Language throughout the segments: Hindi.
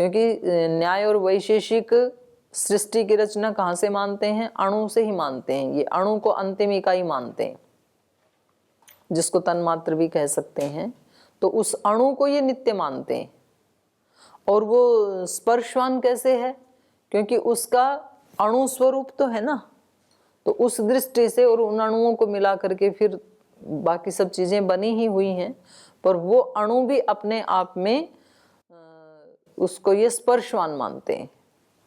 क्योंकि न्याय और वैशेषिक सृष्टि की रचना कहाँ से मानते हैं? अणु से ही मानते हैं। ये अणु को अंतिम इकाई मानते हैं, जिसको तन्मात्र भी कह सकते हैं। तो उस अणु को ये नित्य मानते हैं। और वो स्पर्शवान कैसे है? क्योंकि उसका अणु स्वरूप तो है ना, तो उस दृष्टि से और उन अणुओं को मिला करके फिर बाकी सब चीजें बनी ही हुई हैं, पर वो अणु भी अपने आप में उसको ये स्पर्शवान मानते हैं।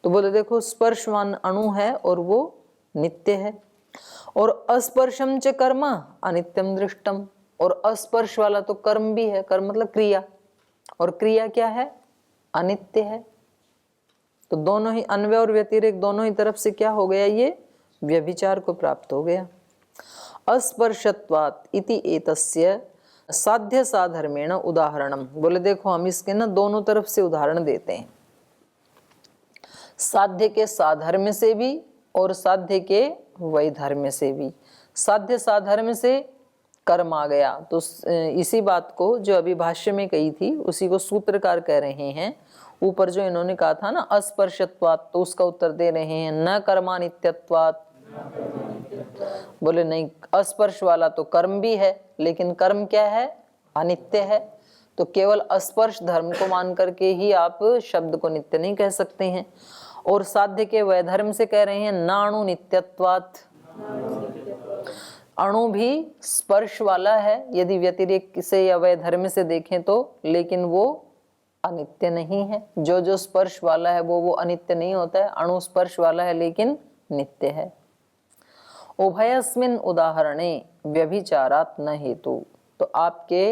तो बोले देखो, स्पर्शवान अणु है और वो नित्य है। और अस्पर्शम च कर्म अनित्यम दृष्टम, और अस्पर्श वाला तो कर्म भी है। कर्म मतलब क्रिया, और क्रिया क्या है? अनित्य है। तो दोनों ही अन्वय और व्यतिरेक दोनों ही तरफ से क्या हो गया? ये व्यभिचार को प्राप्त हो गया। अस्पर्शत्वात् इति एतस्य साध्य साधर्मेण उदाहरणम। बोले देखो, हम इसके ना दोनों तरफ से उदाहरण देते हैं, साध्य के साधर्म से भी और साध्य के वैधर्म से भी। साध्य साधर्म से कर्म आ गया, तो इसी बात को जो अभी भाष्य में कही थी उसी को सूत्रकार कह रहे हैं। ऊपर जो इन्होंने कहा था ना अस्पर्शत्वात्, तो उसका उत्तर दे रहे हैं न कर्मानित्यत्वात्। बोले नहीं, अस्पर्श वाला तो कर्म भी है, लेकिन कर्म क्या है? अनित्य है। तो केवल अस्पर्श धर्म को मान करके ही आप शब्द को नित्य नहीं कह सकते हैं। और साध्य के वैधर्म से कह रहे हैं नाणु नित्यत्वात्। अणु भी स्पर्श वाला है यदि व्यतिरेक से या वैधर्म से देखें तो, लेकिन वो अनित्य नहीं है। जो जो स्पर्श वाला है वो अनित्य नहीं होता है। अणु स्पर्श वाला है लेकिन नित्य है। उभयस्मिन् उदाहरणे व्यभिचारात् न हेतु। तो आपके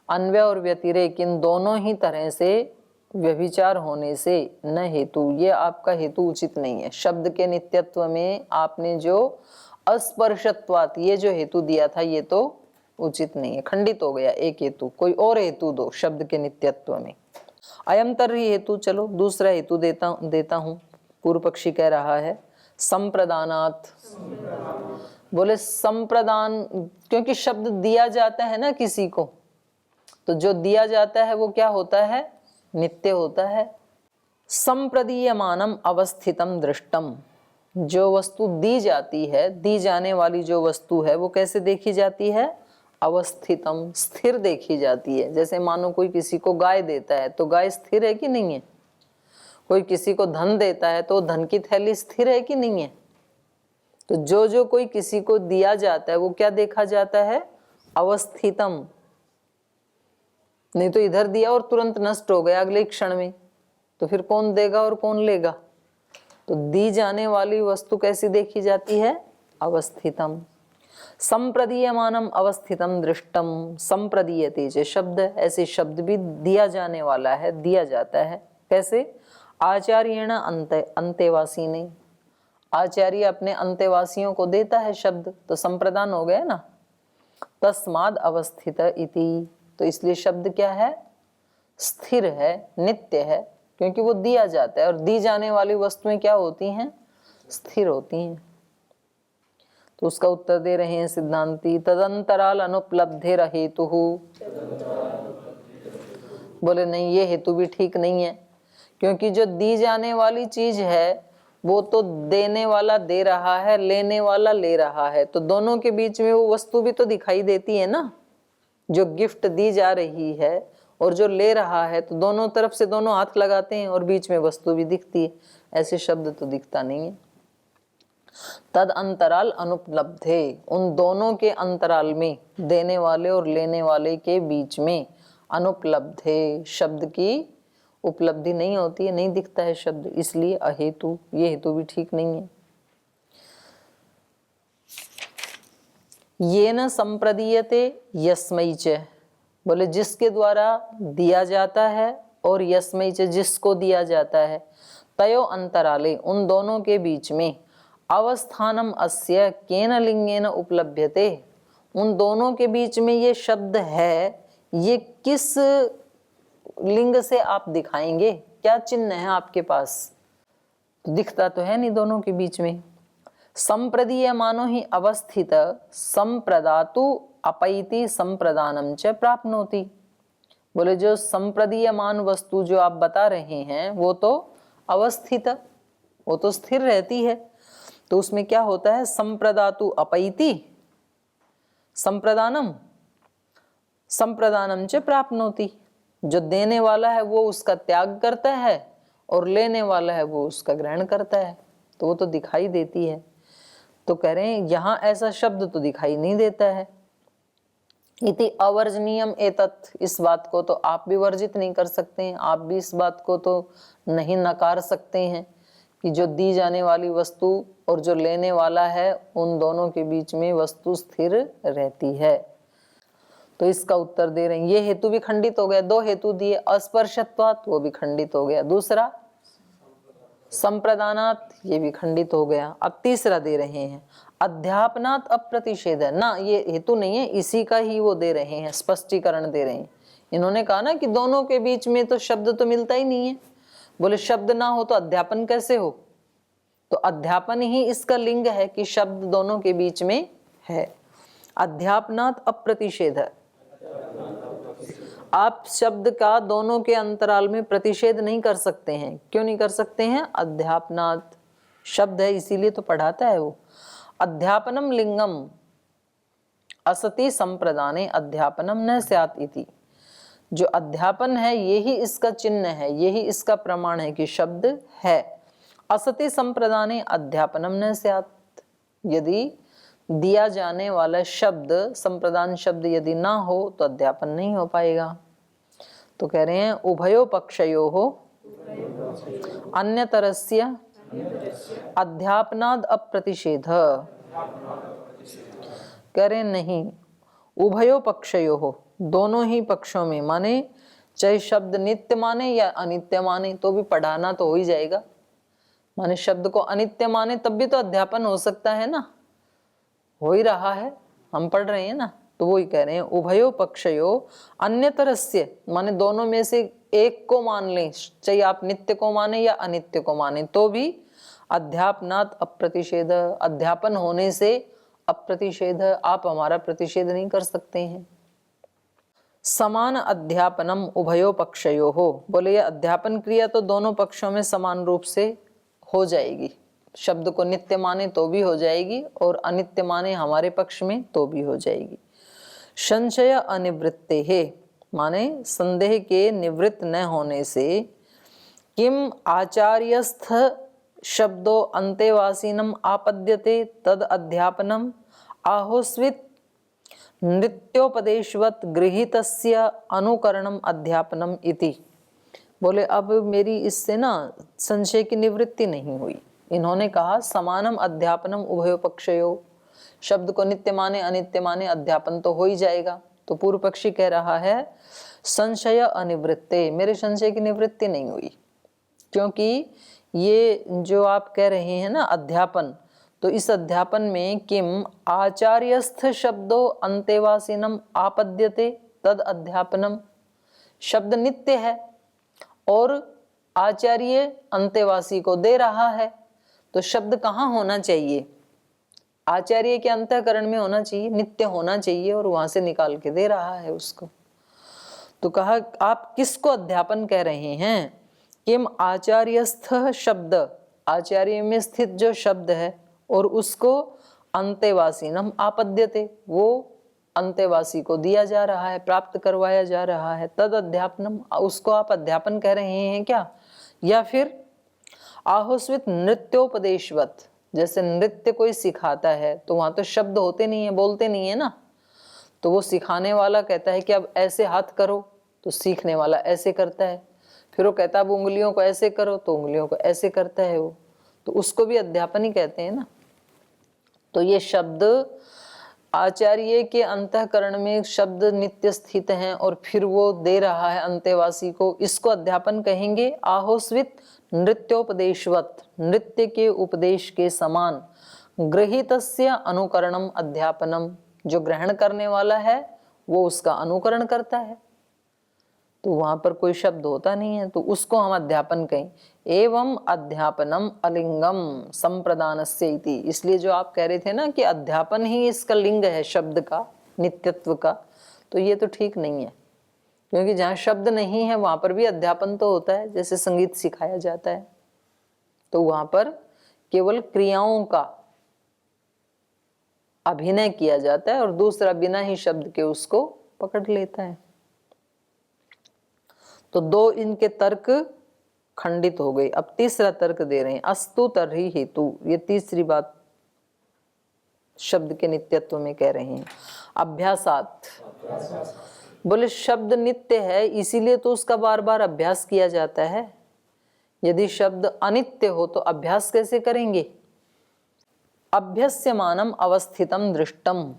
अन्वय और व्यतिरेक इन दोनों ही तरह से व्यभिचार होने से न हेतु, ये आपका हेतु उचित नहीं है। शब्द के नित्यत्व में आपने जो अस्पर्शत्वात् ये जो हेतु दिया था ये तो उचित नहीं है, खंडित हो गया एक हेतु। कोई और हेतु दो शब्द के नित्यत्व में। अयम तर्हि हेतु, चलो दूसरा हेतु देता हूं। पूर्व पक्षी कह रहा है संप्रदानात्। बोले संप्रदान, क्योंकि शब्द दिया जाता है ना किसी को, तो जो दिया जाता है वो क्या होता है? नित्य होता है। संप्रदीयमानम अवस्थितम दृष्टम। जो वस्तु दी जाती है, दी जाने वाली जो वस्तु है वो कैसे देखी जाती है? अवस्थितम, स्थिर देखी जाती है। जैसे मानो कोई किसी को गाय देता है तो गाय स्थिर है कि नहीं है? कोई किसी को धन देता है तो धन की थैली स्थिर है कि नहीं है? तो जो जो कोई किसी को दिया जाता है वो क्या देखा जाता है? अवस्थितम। नहीं तो इधर दिया और तुरंत नष्ट हो गया अगले क्षण में, तो फिर कौन देगा और कौन लेगा? तो दी जाने वाली वस्तु कैसी देखी जाती है? अवस्थितम। संप्रदीयमानम अवस्थितम दृष्टम। संप्रदीयते जे शब्द, ऐसे शब्द भी दिया जाने वाला है, दिया जाता है। कैसे? आचार्येण अंतेवासी ने, आचार्य अपने अंतेवासियों को देता है शब्द, तो संप्रदान हो गया ना। तस्माद् अवस्थित इति, तो इसलिए शब्द क्या है? स्थिर है, नित्य है, क्योंकि वो दिया जाता है। और दी जाने वाली वस्तुएं क्या होती हैं? स्थिर होती हैं। तो उसका उत्तर दे रहे हैं सिद्धांती तदंतराल अनुपलब्धे हेतु। बोले नहीं, ये हेतु भी ठीक नहीं है, क्योंकि जो दी जाने वाली चीज है वो तो देने वाला दे रहा है, लेने वाला ले रहा है, तो दोनों के बीच में वो वस्तु भी तो दिखाई देती है ना। जो गिफ्ट दी जा रही है और जो ले रहा है, तो दोनों तरफ से दोनों हाथ लगाते हैं और बीच में वस्तु भी दिखती है। ऐसे शब्द तो दिखता नहीं है। तद अंतराल अनुपलब्धे, उन दोनों के अंतराल में, देने वाले और लेने वाले के बीच में, अनुपलब्धे शब्द की उपलब्धि नहीं होती है, नहीं दिखता है शब्द, इसलिए अहेतु, ये हेतु भी ठीक नहीं है। ये न संप्रदीयते यस्मै च। बोले जिसके द्वारा दिया जाता है और यस्मै च जिसको दिया जाता है, तयो अंतराले उन दोनों के बीच में, अवस्थानम अस्य केन लिंगेन उपलभ्यते, उन दोनों के बीच में ये शब्द है, ये किस लिंग से आप दिखाएंगे? क्या चिन्ह है आपके पास? तो दिखता तो है नहीं दोनों के बीच में। संप्रदीयमानो ही अवस्थित संप्रदातु अपैति संप्रदानम च प्राप्नोति। बोले जो संप्रदीयमान वस्तु जो आप बता रहे हैं वो तो अवस्थित, वो तो स्थिर रहती है। तो उसमें क्या होता है, संप्रदातु अपैति संप्रदानम संप्रदानम च प्राप्नोति। जो देने वाला है वो उसका त्याग करता है और लेने वाला है वो उसका ग्रहण करता है, तो वो तो दिखाई देती है। तो कह रहे हैं यहां ऐसा शब्द तो दिखाई नहीं देता है। इति अवर्जनीयम एतत्, इस बात को तो आप भी वर्जित नहीं कर सकते हैं, आप भी इस बात को तो नहीं नकार सकते हैं कि जो दी जाने वाली वस्तु और जो लेने वाला है उन दोनों के बीच में वस्तु स्थिर रहती है। तो इसका उत्तर दे रहे हैं, ये हेतु भी खंडित हो गया। दो हेतु दिए, अस्पर्शत्वात् वो भी खंडित हो गया, दूसरा संप्रदानात् ये भी खंडित हो गया। अब तीसरा दे रहे हैं अध्यापनात् अप्रतिषेध है ना, ये हेतु नहीं है, इसी का ही वो दे रहे हैं, स्पष्टीकरण दे रहे हैं। इन्होंने कहा ना कि दोनों के बीच में तो शब्द तो मिलता ही नहीं है। बोले शब्द ना हो तो अध्यापन कैसे हो, तो अध्यापन ही इसका लिंग है कि शब्द दोनों के बीच में है। अध्यापनात् अप्रतिषेध, आप शब्द का दोनों के अंतराल में प्रतिषेध नहीं कर सकते हैं। क्यों नहीं कर सकते हैं, अध्यापनात् शब्द है इसीलिए तो पढ़ाता है वो। अध्यापनम लिंगम असति संप्रदाने अध्यापनम न स्यात् इति। जो अध्यापन है यही इसका चिन्ह है, यही इसका प्रमाण है कि शब्द है। असति संप्रदाने अध्यापनम न स्यात्, यदि दिया जाने वाला शब्द संप्रदान शब्द यदि ना हो तो अध्यापन नहीं हो पाएगा। तो कह रहे हैं उभयो पक्षयोः अन्यतरस्य अध्यापनाद् अप्रतिषेध। कह रहे नहीं, उभयो पक्षयोः दोनों ही पक्षों में, माने चाहे शब्द नित्य माने या अनित्य माने तो भी पढ़ाना तो हो ही जाएगा। माने शब्द को अनित्य माने तब भी तो अध्यापन हो सकता है ना, हो ही रहा है, हम पढ़ रहे हैं ना। तो वो ही कह रहे हैं उभयो पक्षयो अन्यतरस्य, माने दोनों में से एक को मान लें, चाहे आप नित्य को माने या अनित्य को माने, तो भी अध्यापनात् अप्रतिषेध, अध्यापन होने से अप्रतिषेध, आप हमारा प्रतिषेध नहीं कर सकते हैं। समान अध्यापनम उभयो पक्षयो हो, बोले ये अध्यापन क्रिया तो दोनों पक्षों में समान रूप से हो जाएगी। शब्द को नित्य माने तो भी हो जाएगी और अनित्य माने हमारे पक्ष में तो भी हो जाएगी। संशय अनिवृत्ते है, माने संदेह के निवृत्त न होने से, किम आचार्यस्थ शब्दो अंतेवासीनम आपद्यते तद अध्यापनम आहोस्वित नृत्योपदेशवत गृहीतस्य अनुकरणम अध्यापनम इति। बोले अब मेरी इससे ना संशय की निवृत्ति नहीं हुई। इन्होंने कहा समानम अध्यापनम उभयो पक्षयो, शब्द को नित्य माने अनित्य माने अध्यापन तो हो ही जाएगा। तो पूर्व पक्षी कह रहा है संशय अनिवृत्ते, मेरे संशय की निवृत्ति नहीं हुई, क्योंकि ये जो आप कह रहे हैं ना अध्यापन, तो इस अध्यापन में किम आचार्यस्थ शब्दो अंतेवासीनम आपद्यते तद अध्यापनम, शब्द नित्य है और आचार्य अंतेवासी को दे रहा है, तो शब्द कहाँ होना चाहिए, आचार्य के अंतःकरण में होना चाहिए, नित्य होना चाहिए, और वहां से निकाल के दे रहा है उसको। तो कहा आप किसको अध्यापन कह रहे हैं, किम आचार्यस्थ शब्द, आचार्य में स्थित जो शब्द है और उसको अंतेवासीनम आपद्यते, वो अंतेवासी को दिया जा रहा है, प्राप्त करवाया जा रहा है, तद अध्यापनम, उसको आप अध्यापन कह रहे हैं क्या। या फिर आहोस्वित नृत्योपदेशवत, जैसे नृत्य कोई सिखाता है तो वहां तो शब्द होते नहीं है, बोलते नहीं है ना, तो वो सिखाने वाला कहता है कि अब ऐसे हाथ करो, तो सीखने वाला ऐसे करता है, फिर वो कहता है अब उंगलियों को ऐसे करो, तो उंगलियों को ऐसे करता है वो, तो उसको भी अध्यापन ही कहते हैं ना। तो ये शब्द आचार्य के अंतःकरण में शब्द नित्य स्थित हैं और फिर वो दे रहा है अंतेवासी को, इसको अध्यापन कहेंगे। आहोस्वित नृत्योपदेशवत, नृत्य के उपदेश के समान, गृहीतस्य अनुकरणम अध्यापनम, जो ग्रहण करने वाला है वो उसका अनुकरण करता है, तो वहां पर कोई शब्द होता नहीं है, तो उसको हम अध्यापन कहें। एवं अध्यापनम अलिंगम संप्रदानस्य इति, इसलिए जो आप कह रहे थे ना कि अध्यापन ही इसका लिंग है शब्द का, नित्यत्व का, तो ये तो ठीक नहीं है। क्योंकि जहाँ शब्द नहीं है वहां पर भी अध्यापन तो होता है। जैसे संगीत सिखाया जाता है तो वहां पर केवल क्रियाओं का अभिनय किया जाता है और दूसरा बिना ही शब्द के उसको पकड़ लेता है। तो दो इनके तर्क खंडित हो गए। अब तीसरा तर्क दे रहे हैं, अस्तु तर्हि हेतु। ये तीसरी बात शब्द के नित्यत्व में कह रहे हैं। अभ्यासात, बोले शब्द नित्य है इसीलिए तो उसका बार बार अभ्यास किया जाता है। यदि शब्द अनित्य हो तो अभ्यास कैसे करेंगे? अभ्यस्यमानम अवस्थितम दृष्टम,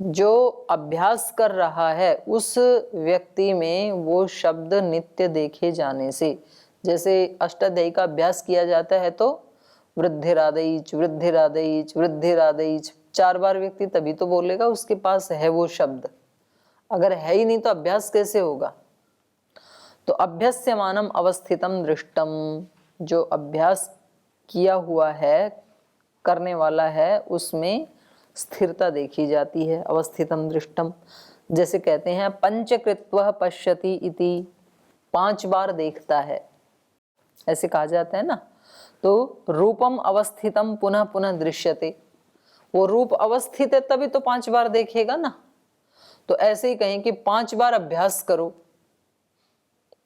जो अभ्यास कर रहा है उस व्यक्ति में वो शब्द नित्य देखे जाने से, जैसे अष्टाध्यायी का अभ्यास किया जाता है तो वृद्धिरादैच वृद्धिरादैच वृद्धिरादैच 4 बार व्यक्ति तभी तो बोलेगा उसके पास है वो शब्द। अगर है ही नहीं तो अभ्यास कैसे होगा? तो अभ्यस्यमानम अवस्थितम दृष्टम, जो अभ्यास किया हुआ है, करने वाला है, उसमें स्थिरता देखी जाती है। अवस्थितम दृष्टम, जैसे कहते हैं पंचकृत्वः पश्यति इति, 5 बार देखता है, ऐसे कहा जाता है ना। तो रूपम अवस्थितम पुनः पुनः दृश्यते, वो रूप अवस्थित है तभी तो 5 बार देखेगा ना। तो ऐसे ही कहें कि 5 बार अभ्यास करो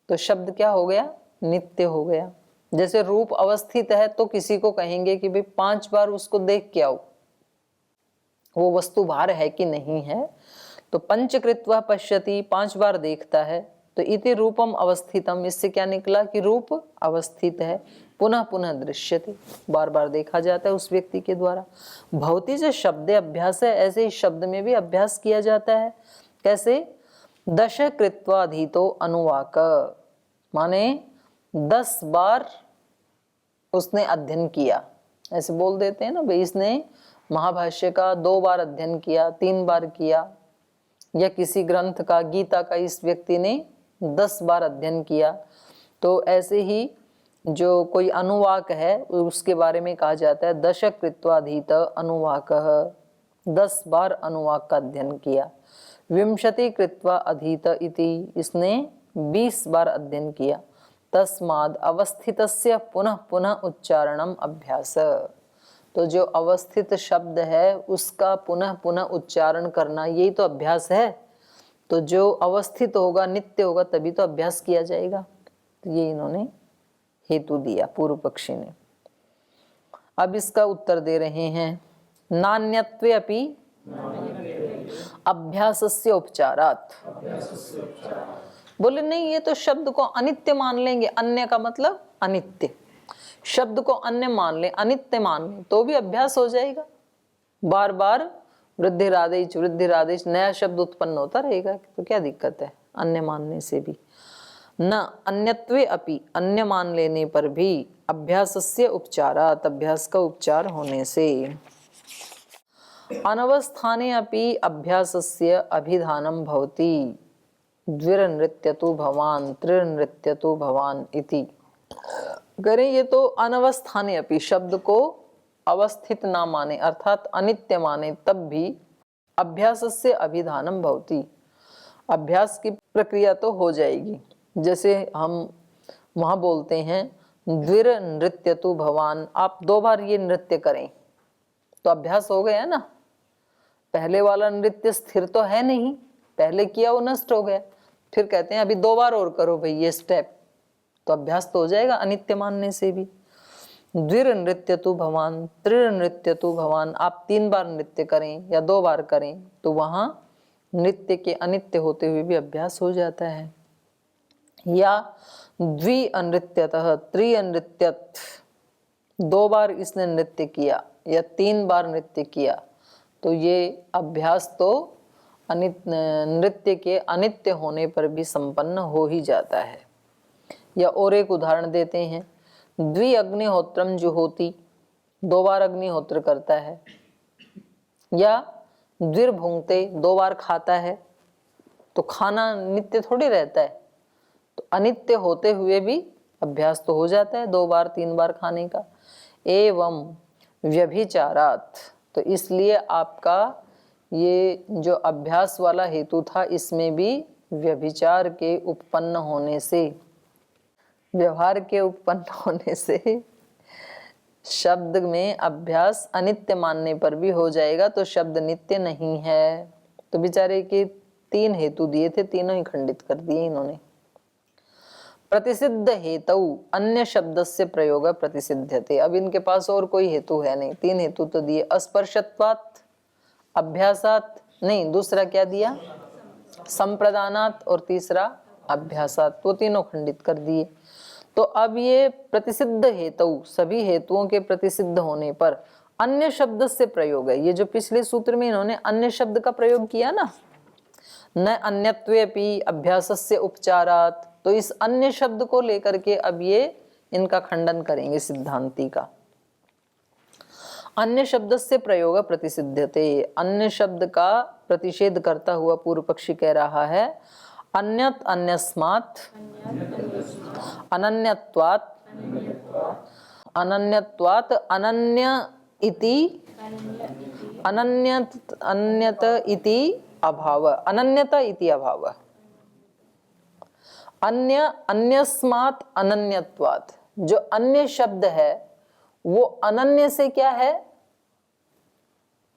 तो शब्द क्या हो गया? नित्य हो गया। जैसे रूप अवस्थित है तो किसी को कहेंगे कि भाई 5 बार उसको देख के आओ, वो वस्तु बाहर है कि नहीं है। तो पंचकृत्वा पश्यति, 5 बार देखता है। तो इति रूपम अवस्थितम, इससे क्या निकला कि रूप अवस्थित है। पुनः पुनः दृश्यते, बार बार देखा जाता है उस व्यक्ति के द्वारा। भवति से शब्द अभ्यास है, ऐसे ही शब्द में भी अभ्यास किया जाता है। कैसे? 10 कृत्वाधीतो अनुवाक, माने 10 बार उसने अध्ययन किया। ऐसे बोल देते हैं ना भाई इसने महाभाष्य का 2 बार अध्ययन किया, 3 बार किया, या किसी ग्रंथ का, गीता का इस व्यक्ति ने 10 बार अध्ययन किया। तो ऐसे ही जो कोई अनुवाक है उसके बारे में कहा जाता है 10 कृत्वाधीत अनुवाकः, 10 बार अनुवाक का अध्ययन किया। 20 कृत्वा अधीत इति, इसने 20 बार अध्ययन किया। तस्माद् अवस्थितस्य पुनः पुनः उच्चारणम अभ्यास, तो जो अवस्थित शब्द है उसका पुनः पुनः उच्चारण करना, यही तो अभ्यास है। तो जो अवस्थित होगा, नित्य होगा, तभी तो अभ्यास किया जाएगा। तो ये इन्होंने हेतु दिया पूर्व पक्षी ने। अब इसका उत्तर दे रहे हैं, नान्यत्वे अपि अभ्यासस्य उपचारात्। बोले नहीं, ये तो शब्द को अनित्य मान लेंगे। अन्य का मतलब अनित्य, शब्द को अन्य मान ले, अनित्य मान ले तो भी अभ्यास हो जाएगा। बार बार वृद्धिरादेश वृद्धिरादेश नया शब्द उत्पन्न होता रहेगा, तो क्या दिक्कत है अन्य मानने से भी। न अन्यत्वे अपि, अन्य मान लेने पर भी, अभ्यासस्य उपचारात्, अभ्यास का उपचार होने से। अनवस्थाने अपि अभ्यासस्य अभिधानं भवति, द्विर्नृत्यतु भवान् त्रिर्नृत्यतु भवान् इति। करें ये तो अनवस्थाने अपि, शब्द को अवस्थित ना माने अर्थात अनित्य माने, तब भी अभ्यासस्य अभिधानं भवति, अभ्यास की प्रक्रिया तो हो जाएगी। जैसे हम वहां बोलते हैं द्विर नृत्यतु भवान, आप 2 बार ये नृत्य करें तो अभ्यास हो गया ना। पहले वाला नृत्य स्थिर तो है नहीं, पहले किया वो नष्ट हो गया, फिर कहते हैं अभी 2 बार और करो भाई ये स्टेप, तो अभ्यास तो हो जाएगा अनित्य मानने से भी। द्विर नृत्यतु भवान त्रिर नृत्यतु भवान, आप 3 बार नृत्य करें या 2 बार करें तो वहां नृत्य के अनित्य होते हुए भी अभ्यास हो जाता है। या द्वि अनृत्यतः त्रि अनृत्यत, 2 बार इसने नृत्य किया या 3 बार नृत्य किया तो ये अभ्यास तो नृत्य के अनित्य होने पर भी संपन्न हो ही जाता है। या और एक उदाहरण देते हैं, द्वि अग्निहोत्रम जुहोति, 2 बार अग्निहोत्र करता है। या द्विर्भुंक्ते, 2 बार खाता है, तो खाना नित्य थोड़ी रहता है, तो अनित्य होते हुए भी अभ्यास तो हो जाता है 2 बार 3 बार खाने का। एवं व्यभिचारात्, तो इसलिए आपका ये जो अभ्यास वाला हेतु था इसमें भी व्यभिचार के उत्पन्न होने से, व्यवहार के उत्पन्न होने से शब्द में अभ्यास अनित्य मानने पर भी हो जाएगा, तो शब्द नित्य नहीं है। तो बेचारे के 3 हेतु दिए थे, तीनों ही खंडित कर दिए इन्होंने। प्रतिसिद्ध हेतु अन्य शब्द से प्रयोग प्रतिसिद्धते। अब इनके पास और कोई हेतु है नहीं, 3 हेतु तो दिए। अस्पर्शत्वात्, अभ्यासात, नहीं दूसरा क्या दिया, संप्रदानात, और तीसरा अभ्यासात, वो तीनों खंडित कर दिए। तो अब ये प्रतिसिद्ध हेतु, सभी हेतुओं के प्रतिसिद्ध होने पर अन्य शब्द से प्रयोग है। ये जो पिछले सूत्र में इन्होंने अन्य शब्द का प्रयोग किया ना, न अन्यत्वेपि अभ्यासस्य उपचारात, तो इस अन्य शब्द को लेकर के अब ये इनका खंडन करेंगे सिद्धांती का। अन्य शब्द से प्रयोग प्रतिसिद्धते, अन्य शब्द का प्रतिषेध करता हुआ पूर्व पक्षी कह रहा है अन्यत अन्यस्मात् अनन्यत्वात्, अनन्यत्वात् अनन्य इति, अन्यत इति अभाव, अनन्यता इति अभाव, अन्य अन्यस्मात् अनन्यत्वात्। जो अन्य शब्द है वो अनन्य से क्या है,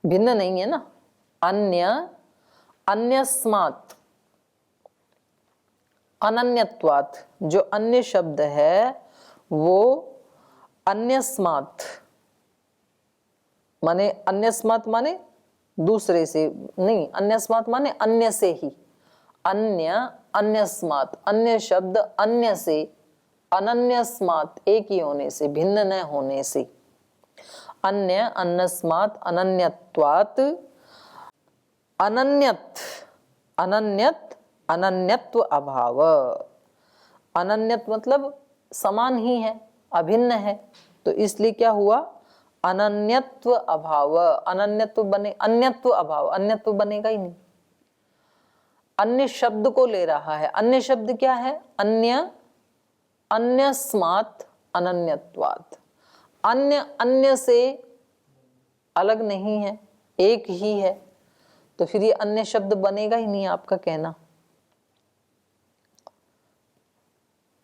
भिन्न नहीं है ना। अन्य अन्यस्मात् अनन्यत्वात्, जो अन्य शब्द है वो अन्यस्मात् माने, अन्यस्मात् माने दूसरे से नहीं, अन्यस्मात् माने अन्य से ही, अन्य अन्यस्मात्, अन्य शब्द अन्य से, अनन्यस्मात् एक ही होने से, भिन्न न होने से। अन्य अन्यस्मात् अनन्यत्वात्, अनन्यत अनन्यत अनन्यत्व अभाव। अनन्यत मतलब समान ही है, अभिन्न है, तो इसलिए क्या हुआ, अनन्यत्व अभाव। अनन्यत्व बने, अन्यत्व अभाव, अन्यत्व बनेगा ही नहीं। अन्य शब्द को ले रहा है, अन्य शब्द क्या है, अन्य अन्यस्मात् अनन्यत्वात्, अन्य अन्य से अलग नहीं है, एक ही है, तो फिर ये अन्य शब्द बनेगा ही नहीं, आपका कहना।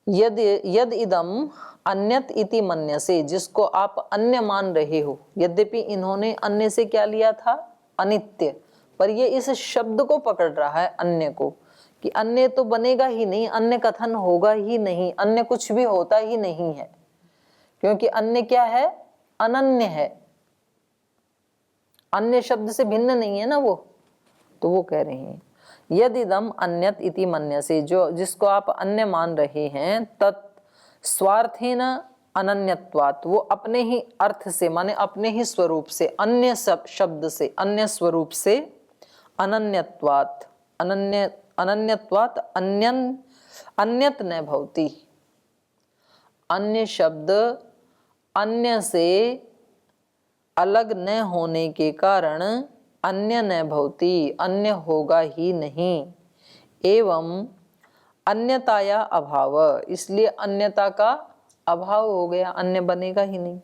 यद इदम अन्यत इति मन्यसे, जिसको आप अन्य मान रहे हो, यद्यपि इन्होंने अन्य से क्या लिया था, अनित्य, पर ये इस शब्द को पकड़ रहा है अन्य को, कि अन्य तो बनेगा ही नहीं, अन्य कथन होगा ही नहीं, अन्य कुछ भी होता ही नहीं है, क्योंकि अन्य क्या है, अनन्य है, अन्य शब्द से भिन्न नहीं है ना वो। तो वो कह रहे हैं यदिदम अन्यत इति मन्यसे, जो जिसको आप अन्य मान रहे हैं, तत् स्वार्थेन अनन्यत्वात्, वो अपने ही अर्थ से माने अपने ही स्वरूप से, अन्य शब्द से, अन्य स्वरूप से, अनन्यत्वात्, अनन्यत्वात् अन्यत न भवति, अन्य शब्द अन्य से अलग न होने के कारण अन्य न भवति, अन्य होगा ही नहीं। एवं अन्यताया अभाव, इसलिए अन्यता का अभाव हो गया, अन्य बनेगा ही नहीं।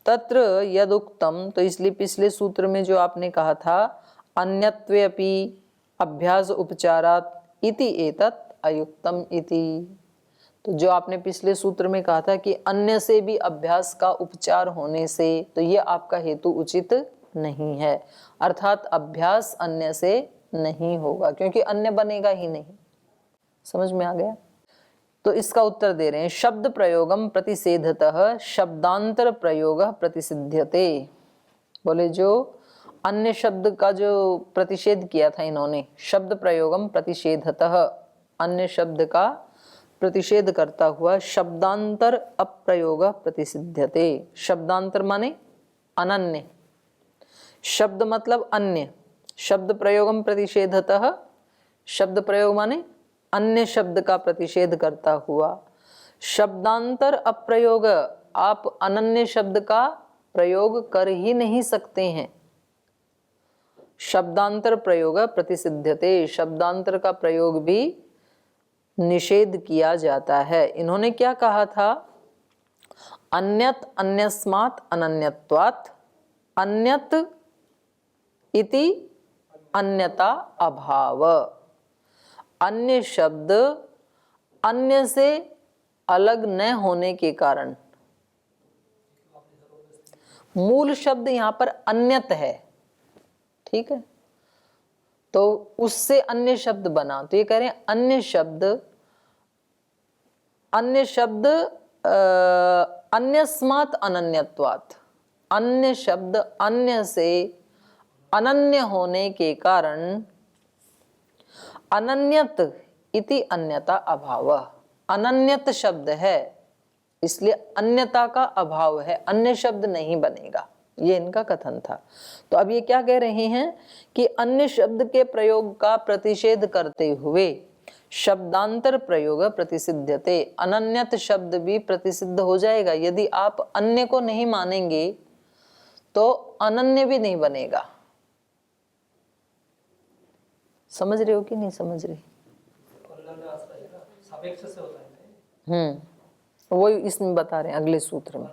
तत्र यदुक्तम, तो इसलिए पिछले सूत्र में जो आपने कहा था अन्यत्वेपि अभ्यास उपचारात इति एतत् अयुक्तम इति, तो जो आपने पिछले सूत्र में कहा था कि अन्य से भी अभ्यास का उपचार होने से, तो ये आपका हेतु उचित नहीं है, अर्थात अभ्यास अन्य से नहीं होगा, क्योंकि अन्य बनेगा ही नहीं। समझ में आ गया? तो इसका उत्तर दे रहे हैं, शब्द प्रयोगम प्रतिषेधतः शब्दांतर प्रयोग प्रतिसिध्यते। बोले जो अन्य शब्द का जो प्रतिषेध किया था इन्होंने, शब्द प्रयोगम प्रतिषेधतः, अन्य शब्द का प्रतिषेध करता हुआ शब्दांतर अप्रयोग प्रतिसिध्यते। शब्दांतर माने अनन्य, शब्द मतलब अन्य, शब्द प्रयोगम प्रतिषेधतः, शब्द प्रयोग माने अन्य शब्द का प्रतिषेध करता हुआ। शब्दांतर अप्रयोग, आप अनन्य शब्द का प्रयोग कर ही नहीं सकते हैं। शब्दांतर प्रयोग प्रतिसिध्यते, शब्दांतर का प्रयोग भी निषेध किया जाता है। इन्होंने क्या कहा था, अन्यत अन्यस्मात् अनन्यत्वात्, अन्यत इति अन्यता अभाव। अन्य शब्द अन्य से अलग न होने के कारण, मूल शब्द यहां पर अन्यत है, ठीक है, तो उससे अन्य शब्द बना, तो ये कह रहे हैं अन्य शब्द अन्यस्मात् अनन्यत्वात्, अन्य शब्द अन्य से अनन्य होने के कारण, अनन्यत इति अन्यता अभाव, अनन्यत शब्द है इसलिए अन्यता का अभाव है, अन्य शब्द नहीं बनेगा, ये इनका कथन था। तो अब ये क्या कह रहे हैं कि अन्य शब्द के प्रयोग का प्रतिषेध करते हुए शब्दांतर प्रयोग प्रतिसिध्यते, अनन्यत शब्द भी प्रतिसिद्ध हो जाएगा। यदि आप अन्य को नहीं मानेंगे तो अनन्य भी नहीं बनेगा। समझ रहे हो कि नहीं समझ रहे? वही इसमें बता रहे हैं अगले सूत्र में।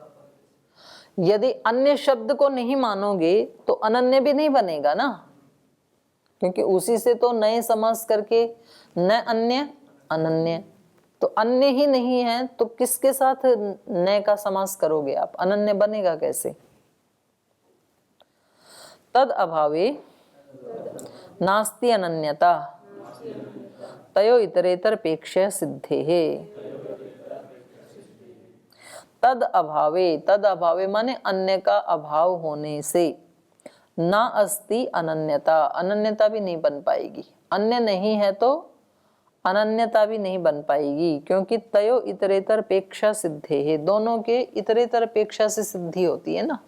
यदि अन्य शब्द को नहीं मानोगे तो अनन्य भी नहीं बनेगा ना, क्योंकि उसी से तो नए समास करके न अन्य अनन्य, तो अन्य ही नहीं है तो किसके साथ नए का समास करोगे आप? अनन्य बनेगा कैसे? तद अभावे नास्ति अनन्यता तयो इतरेतर पेक्षया सिद्धेः। तद अभावे माने अन्य का अभाव होने से, ना अस्ति अनन्यता, अनन्यता भी नहीं बन पाएगी। अन्य नहीं है तो अनन्यता भी नहीं बन पाएगी, क्योंकि तयो इतरेतर पेक्षा सिद्धे है, दोनों के इतरेतर पेक्षा से सिद्धि होती है ना।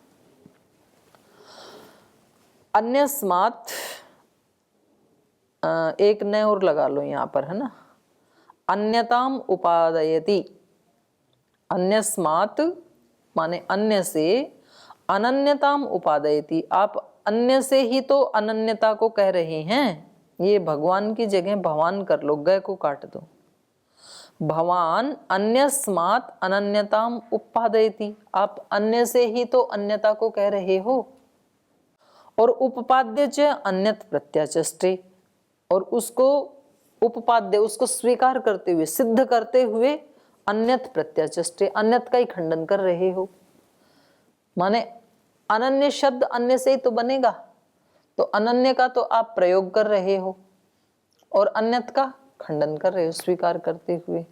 अन्यस्मात् एक नए और लगा लो यहाँ पर, है ना, अन्यताम उपादयति, अन्यस्मात् माने अन्य से, अनन्यताम उपादयति, आप अन्य से ही तो अनन्यता को कह रहे हैं। ये भगवान की जगह भवान कर लो, गय को काट दो। भवान अन्यस्मात् अनन्यताम उपादयति, आप अन्य से ही तो अन्यता को कह रहे हो। और उपपाद्य च अन्यत प्रत्याचष्टे, और उसको उपपाद्य, उसको स्वीकार करते हुए, सिद्ध करते हुए अन्यत प्रत्याचष्टे, अन्यत का ही खंडन कर रहे हो। माने अनन्य शब्द अन्य से ही तो बनेगा, तो अनन्य का तो आप प्रयोग कर रहे हो और अन्यत का खंडन कर रहे हो स्वीकार करते हुए।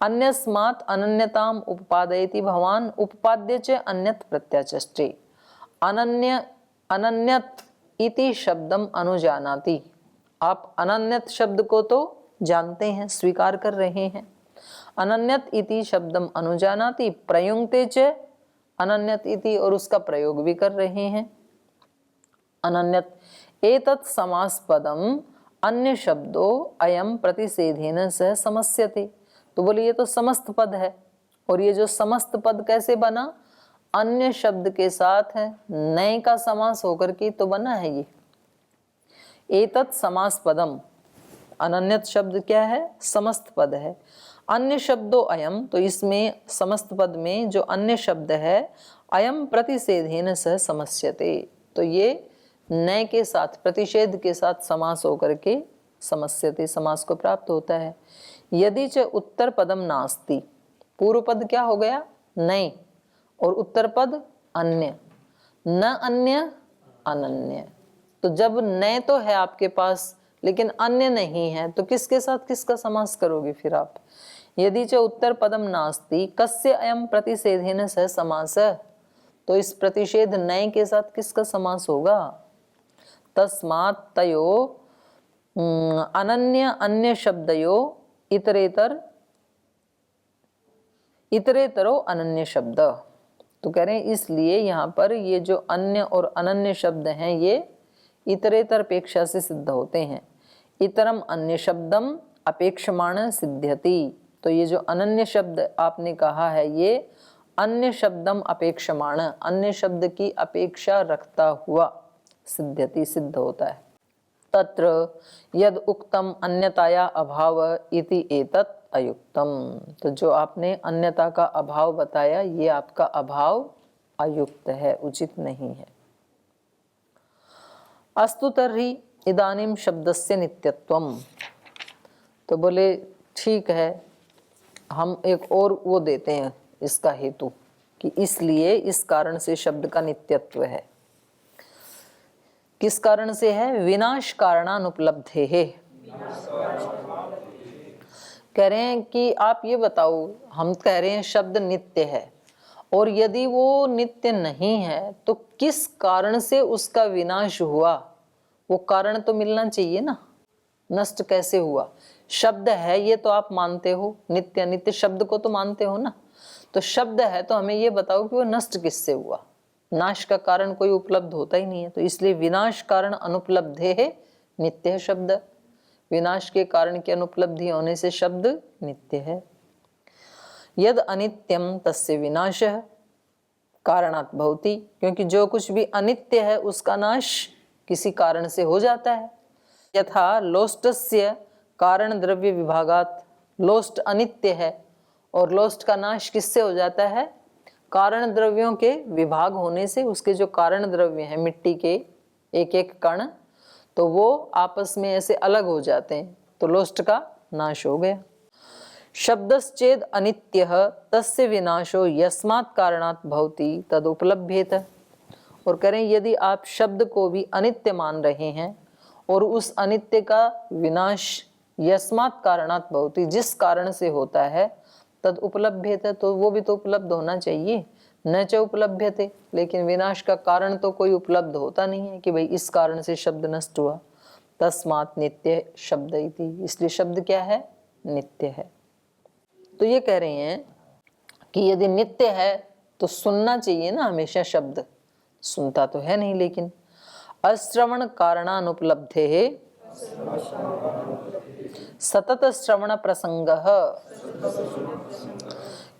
अन्यस्मात् अनन्यताम उपपादयति भवान उपपाद्य च अन्यत प्रत्याचष्टे, अनन्यत इति शब्दम अनुजानाति, आप अनन्यत शब्द को तो जानते हैं, स्वीकार कर रहे हैं। अनन्यत इति शब्दम अनुजानाति प्रयुंक्ते च अनन्यत इति, और उसका प्रयोग भी कर रहे हैं। अनन्यत एतत् समासपदम अन्य शब्दो अयम प्रतिषेधेन सह समस्यते, तो बोलिए ये तो समस्त पद है, और ये जो समस्त पद कैसे बना? अन्य शब्द के साथ है नए का समास होकर के तो बना है ये। एतत् समास पदम, अनन्यत शब्द क्या है? समस्त पद है। अन्य शब्दों अयम, तो इसमें समस्त पद में जो अन्य शब्द है, अयम प्रतिषेधेन सह समस्यते, तो ये नए के साथ, प्रतिषेध के साथ समास होकर के समस्यते, समास को प्राप्त होता है। यदि च उत्तर पदम नास्ति, पूर्व पद क्या हो गया? नए, और उत्तर पद अन्य, न अन्य अनन्य। तो जब नए तो है आपके पास लेकिन अन्य नहीं है, तो किसके साथ किसका समास करोगे फिर आप? यदि च उत्तर पदम नास्ति कस्य अयम प्रतिषेधेन सह समास, तो इस प्रतिषेध नए के साथ किसका समास होगा? तस्मात् तयो अनन्य अन्य शब्दयो इतरेतरो अनन्य शब्द, तो कह रहे हैं इसलिए यहाँ पर ये जो अन्य और अनन्य शब्द हैं ये इतरेतर अपेक्षा से सिद्ध होते हैं। इतरम अन्य शब्दम अपेक्षमाण सिद्ध्यति, तो ये जो अनन्य शब्द आपने कहा है ये अन्य शब्दम अपेक्षमाण, अन्य शब्द की अपेक्षा रखता हुआ सिद्ध्यति, सिद्ध होता है। तत्र यद उक्तम अन्यताया अभाव इति एतत् अयुक्तम, तो जो आपने अन्यता का अभाव बताया ये आपका अभाव अयुक्त है, उचित नहीं है। अस्तु तर्हि इदानीं शब्दस्य नित्यत्वम, तो बोले ठीक है, हम एक और वो देते हैं इसका हेतु कि इसलिए इस कारण से शब्द का नित्यत्व है। किस कारण से है? विनाश कारणानुपलब्धे है। कह रहे हैं कि आप ये बताओ, हम कह रहे हैं शब्द नित्य है, और यदि वो नित्य नहीं है तो किस कारण से उसका विनाश हुआ? वो कारण तो मिलना चाहिए ना, नष्ट कैसे हुआ? शब्द है ये तो आप मानते हो, नित्य नित्य शब्द को तो मानते हो ना, तो शब्द है तो हमें ये बताओ कि वो नष्ट किससे हुआ? नाश का कारण कोई उपलब्ध होता ही नहीं है, तो इसलिए विनाश कारण अनुपलब्धे है नित्य है शब्द। विनाश के कारण की अनुपलब्धि होने से शब्द नित्य है। यद अनित्यम तस्य विनाशः कारणात् भवति, क्योंकि जो कुछ भी अनित्य है उसका नाश किसी कारण से हो जाता है। यथा लोष्टस्य कारण द्रव्य विभागात, लोष्ट अनित्य है और लोष्ट का नाश किससे हो जाता है? कारण द्रव्यों के विभाग होने से। उसके जो कारण द्रव्य हैं मिट्टी के एक एक कण, तो वो आपस में ऐसे अलग हो जाते हैं, तो लोष्ट का नाश हो गया। शब्दश्चेद अनित्यः तस्य विनाशो यस्मात् कारणात् भवति तदुपलभ्येत। और करें यदि आप शब्द को भी अनित्य मान रहे हैं और उस अनित्य का विनाश यस्मात् कारणात् भवति जिस कारण से होता है, तद उपलभ्यते, तो वो भी तो उपलब्ध होना चाहिए। न च उपलभ्यते, लेकिन विनाश का कारण तो कोई उपलब्ध होता नहीं है कि भाई इस कारण से शब्द नष्ट हुआ। तस्मात् नित्य शब्द इति, इसलिए शब्द क्या है? नित्य है। तो ये कह रहे हैं कि यदि नित्य है तो सुनना चाहिए ना हमेशा शब्द, सुनता तो है नहीं। लेकिन अश्रवण कारणानुपलब्धे है सतत श्रवण प्रसंग।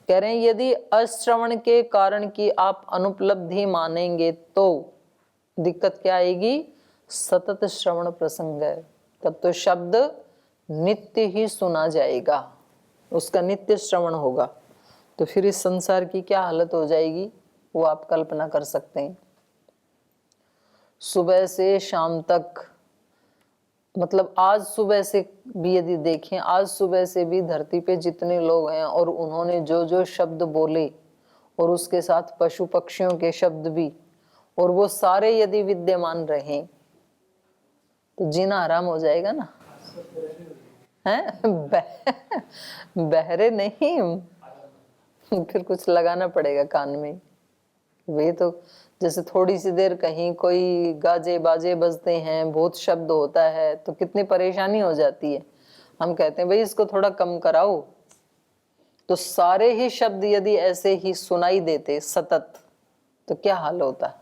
कह रहे हैं यदि अश्रवण के कारण की आप अनुपलब्धि मानेंगे तो दिक्कत क्या आएगी? सतत श्रवण प्रसंग है, तब तो शब्द नित्य ही सुना जाएगा, उसका नित्य श्रवण होगा। तो फिर इस संसार की क्या हालत हो जाएगी वो आप कल्पना कर सकते हैं। सुबह से शाम तक, मतलब आज सुबह से भी यदि देखें, आज सुबह से भी धरती पे जितने लोग हैं और उन्होंने जो जो शब्द बोले और उसके साथ पशु पक्षियों के शब्द भी, और वो सारे यदि विद्यमान रहें तो जीना आराम हो जाएगा ना। हैं? बहरे नहीं, फिर कुछ लगाना पड़ेगा कान में। वे तो जैसे थोड़ी सी देर कहीं कोई गाजे बाजे बजते हैं, बहुत शब्द होता है तो कितनी परेशानी हो जाती है। हम कहते हैं भाई इसको थोड़ा कम कराओ, तो सारे ही शब्द यदि ऐसे ही सुनाई देते सतत तो क्या हाल होता।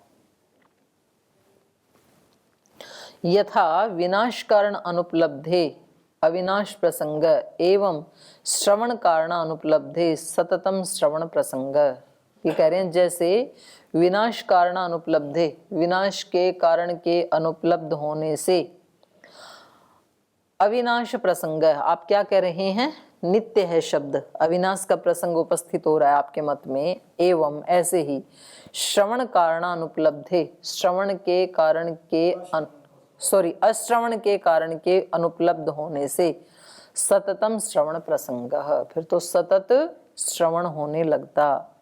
यथा विनाश कारण अनुपलब्धे अविनाश प्रसंग एवं श्रवण कारण अनुपलब्धे सततम श्रवण प्रसंग। ये कह रहे हैं जैसे विनाश कारण अनुपलब्धे, विनाश के कारण के अनुपलब्ध होने से अविनाश प्रसंग, आप क्या कह रहे हैं? नित्य है शब्द, अविनाश का प्रसंग उपस्थित हो रहा है आपके मत में। एवं ऐसे ही श्रवण कारण अनुपलब्धे, श्रवण के कारण के अश्रवण के कारण के अनुपलब्ध होने से सततम श्रवण प्रसंग, फिर तो सतत श्रवण होने लगता।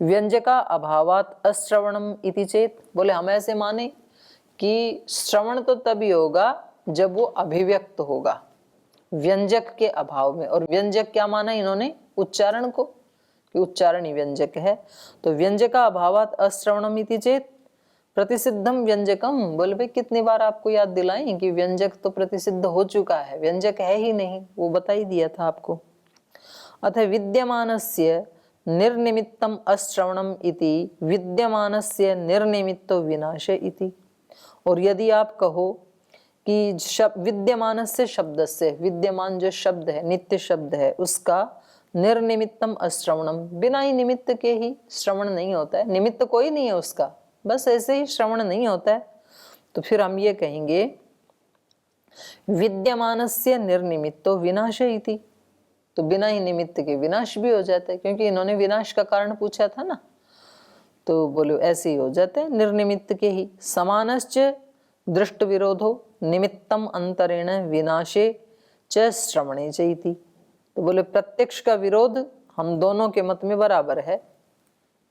व्यंजका अभावात अश्रवणम इति चेत, बोले हम ऐसे माने कि श्रवण तो तभी होगा जब वो अभिव्यक्त होगा, व्यंजक के अभाव में। और व्यंजक क्या माना इन्होंने? उच्चारण को, कि उच्चारण ही व्यंजक है। तो व्यंजका अभावात अश्रवणम इति चेत प्रतिसिद्धम व्यंजकम, बोले भाई कितनी बार आपको याद दिलाएं कि व्यंजक तो प्रतिसिद्ध हो चुका है, व्यंजक है ही नहीं, वो बता ही दिया था आपको। अतः विद्यमानस्य निर्निमित्तम अश्रवणम इति विद्यमानस्य निर्निमित्तो विनाश इति। और यदि आप कहो कि विद्यमानस्य शब्द से, विद्यमान जो शब्द है, नित्य शब्द है, उसका निर्निमित्तम अश्रवणम, बिना ही निमित्त के ही श्रवण नहीं होता है, निमित्त कोई नहीं है उसका, बस ऐसे ही श्रवण नहीं होता है, तो फिर हम ये कहेंगे विद्यमानस्य निर्निमित्तो विनाश इति, तो बिना ही निमित्त के विनाश भी हो जाता है, क्योंकि इन्होंने विनाश का कारण पूछा था ना, तो बोलो ऐसे ही हो जाते हैं निर्निमित्त के ही। समानश्च दृष्ट विरोधो निमित्तम अंतरेण विनाशे च श्रवणे चैति। तो बोले प्रत्यक्ष का विरोध हम दोनों के मत में बराबर है।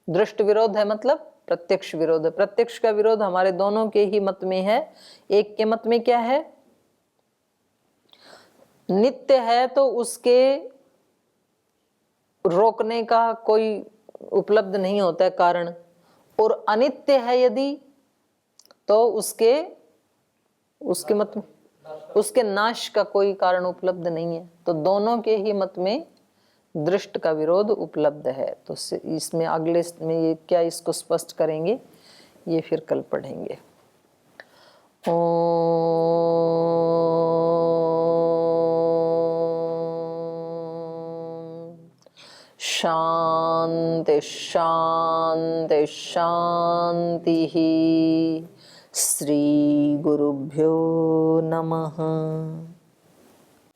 दृष्ट विरोध है मतलब प्रत्यक्ष विरोध है। प्रत्यक्ष का विरोध हमारे दोनों के ही मत में है। एक के मत में क्या है, नित्य है तो उसके रोकने का कोई उपलब्ध नहीं होता है कारण, और अनित्य है यदि तो उसके मत में उसके नाश का कोई कारण उपलब्ध नहीं है। तो दोनों के ही मत में दृष्ट का विरोध उपलब्ध है। तो इसमें अगले में ये क्या इसको स्पष्ट करेंगे, ये फिर कल पढ़ेंगे। शांति शांति शांति। श्री गुरुभ्यो नमः।